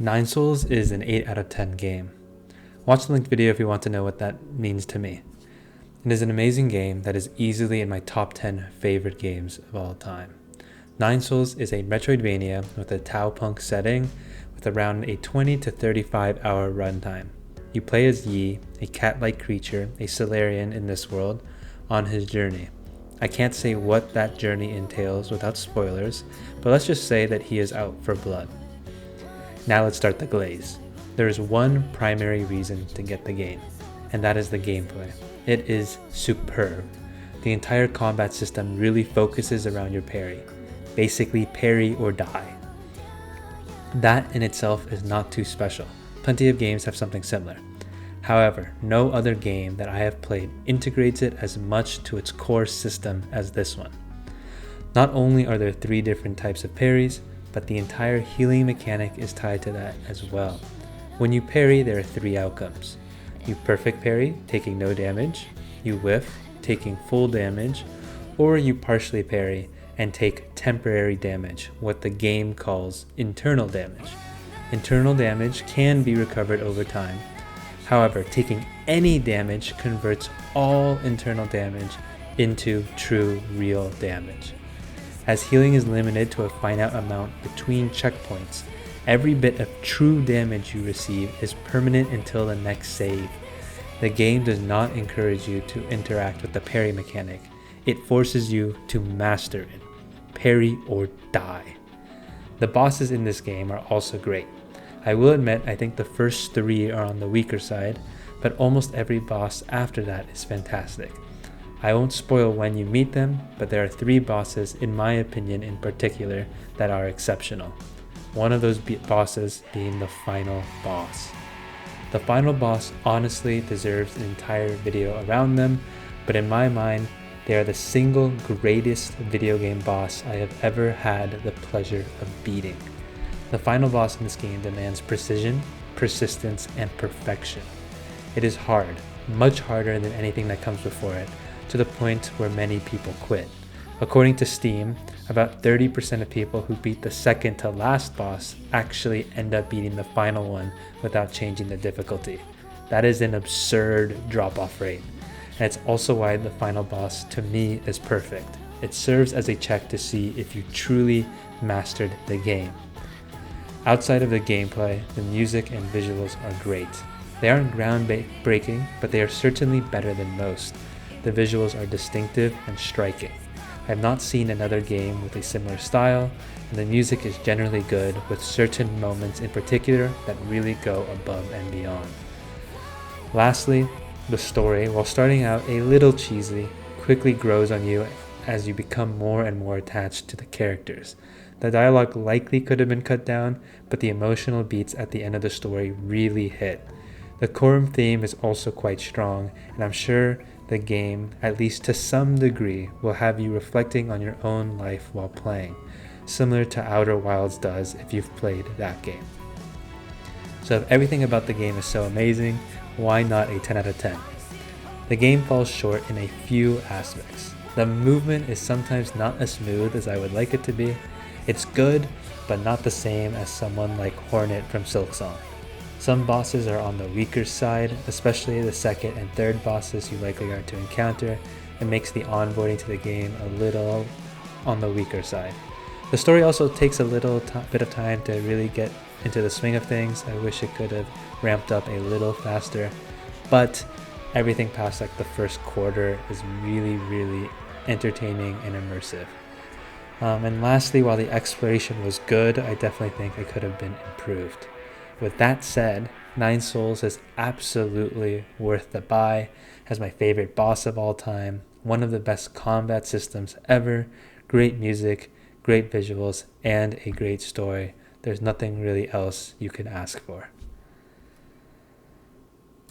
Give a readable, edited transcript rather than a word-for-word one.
Nine Souls is an 8 out of 10 game. Watch the linked video if you want to know what that means to me. It is an amazing game that is easily in my top 10 favorite games of all time. Nine Souls is a Metroidvania with a Tau-punk setting with around a 20 to 35 hour runtime. You play as Yi, a cat-like creature, a Solarian in this world, on his journey. I can't say what that journey entails without spoilers, but let's just say that he is out for blood. Now let's start the glaze. There is one primary reason to get the game, and that is the gameplay. It is superb. The entire combat system really focuses around your parry. Basically parry or die. That in itself is not too special. Plenty of games have something similar. However, no other game that I have played integrates it as much to its core system as this one. Not only are there 3 different types of parries, but the entire healing mechanic is tied to that as well. When you parry, there are 3 outcomes. You perfect parry, taking no damage, you whiff, taking full damage, or you partially parry and take temporary damage, what the game calls internal damage. Internal damage can be recovered over time. However, taking any damage converts all internal damage into true, real damage. As healing is limited to a finite amount between checkpoints, every bit of true damage you receive is permanent until the next save. The game does not encourage you to interact with the parry mechanic. It forces you to master it. Parry or die. The bosses in this game are also great. I will admit I think the first 3 are on the weaker side, but almost every boss after that is fantastic. I won't spoil when you meet them, but there are 3 bosses in my opinion in particular that are exceptional. One of those bosses being the final boss. The final boss honestly deserves an entire video around them, but in my mind, they are the single greatest video game boss I have ever had the pleasure of beating. The final boss in this game demands precision, persistence, and perfection. It is hard, much harder than anything that comes before it, to the point where many people quit. According to Steam, about 30% of people who beat the second to last boss actually end up beating the final one without changing the difficulty. That is an absurd drop-off rate. And it's also why the final boss, to me, is perfect. It serves as a check to see if you truly mastered the game. Outside of the gameplay, the music and visuals are great. They aren't groundbreaking, but they are certainly better than most. The visuals are distinctive and striking. I have not seen another game with a similar style, and the music is generally good, with certain moments in particular that really go above and beyond. Lastly, the story, while starting out a little cheesy, quickly grows on you as you become more and more attached to the characters. The dialogue likely could have been cut down, but the emotional beats at the end of the story really hit. The core theme is also quite strong, and I'm sure the game, at least to some degree, will have you reflecting on your own life while playing, similar to Outer Wilds does if you've played that game. So if everything about the game is so amazing, why not a 10 out of 10? The game falls short in a few aspects. The movement is sometimes not as smooth as I would like it to be. It's good, but not the same as someone like Hornet from Silksong. Some bosses are on the weaker side, especially the second and third bosses you likely are to encounter. It makes the onboarding to the game a little on the weaker side. The story also takes a little bit of time to really get into the swing of things. I wish it could have ramped up a little faster, but everything past like the first quarter is really entertaining and immersive. And lastly, while the exploration was good, I definitely think it could have been improved. With that said, Nine Souls is absolutely worth the buy, has my favorite boss of all time, one of the best combat systems ever, great music, great visuals, and a great story. There's nothing really else you could ask for.